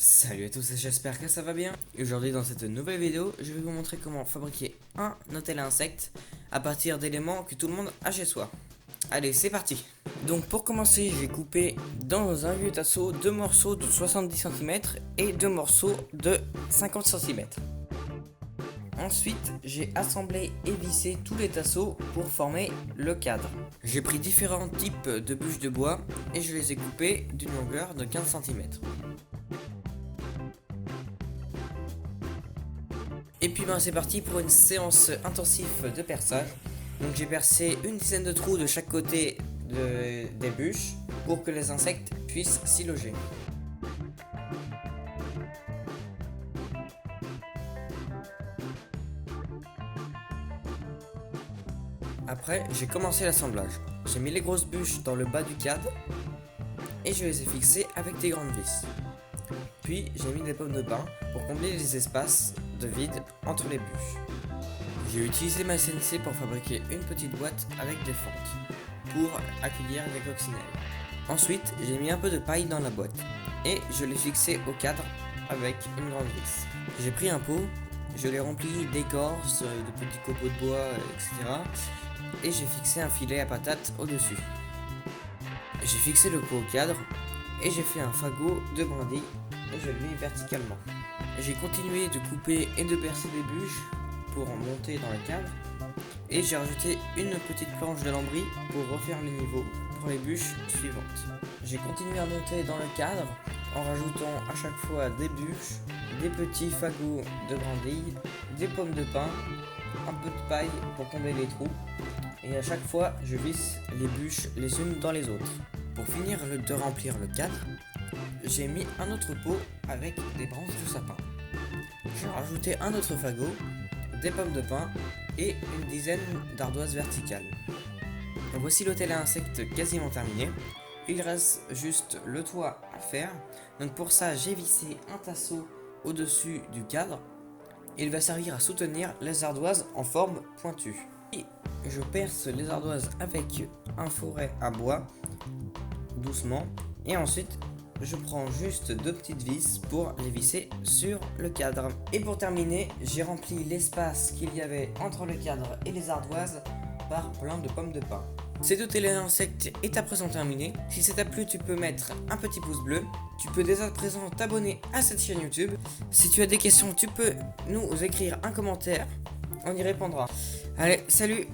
Salut à tous, j'espère que ça va bien. Et aujourd'hui dans cette nouvelle vidéo, je vais vous montrer comment fabriquer un hôtel à insectes à partir d'éléments que tout le monde a chez soi. Allez, c'est parti. Donc pour commencer, j'ai coupé dans un vieux tasseau deux morceaux de 70 cm et deux morceaux de 50 cm. Ensuite, j'ai assemblé et vissé tous les tasseaux pour former le cadre. J'ai pris différents types de bûches de bois et je les ai coupées d'une longueur de 15 cm. Et puis c'est parti pour une séance intensive de perçage. Donc j'ai percé une dizaine de trous de chaque côté des bûches pour que les insectes puissent s'y loger. Après, j'ai commencé l'assemblage. J'ai mis les grosses bûches dans le bas du cadre et je les ai fixées avec des grandes vis. Puis j'ai mis des pommes de pin pour combler les espaces de vide entre les bûches. J'ai utilisé ma CNC pour fabriquer une petite boîte avec des fentes pour accueillir les coccinelles. Ensuite, j'ai mis un peu de paille dans la boîte et je l'ai fixé au cadre avec une grande vis. J'ai pris un pot, je l'ai rempli d'écorce, de petits copeaux de bois, etc. Et j'ai fixé un filet à patates au-dessus. J'ai fixé le pot au cadre et j'ai fait un fagot de brindilles et je l'ai mis verticalement. J'ai continué de couper et de percer des bûches pour en monter dans le cadre et j'ai rajouté une petite planche de lambris pour refaire les niveaux pour les bûches suivantes. J'ai continué à monter dans le cadre en rajoutant à chaque fois des bûches, des petits fagots de brindilles, des pommes de pin, un peu de paille pour combler les trous et à chaque fois je visse les bûches les unes dans les autres. Pour finir de remplir le cadre, j'ai mis un autre pot avec des branches de sapin. J'ai rajouté un autre fagot, des pommes de pin et une dizaine d'ardoises verticales. Voici l'hôtel à insectes quasiment terminé. Il reste juste le toit à faire. Donc pour ça, j'ai vissé un tasseau au-dessus du cadre. Il va servir à soutenir les ardoises en forme pointue. Et je perce les ardoises avec un fourret à bois doucement et ensuite je prends juste deux petites vis pour les visser sur le cadre. Et pour terminer, j'ai rempli l'espace qu'il y avait entre le cadre et les ardoises par plein de pommes de pin. Cet hôtel à insectes est à présent terminé. Si ça t'a plu, tu peux mettre un petit pouce bleu. Tu peux dès à présent t'abonner à cette chaîne YouTube. Si tu as des questions, tu peux nous écrire un commentaire. On y répondra. Allez, salut!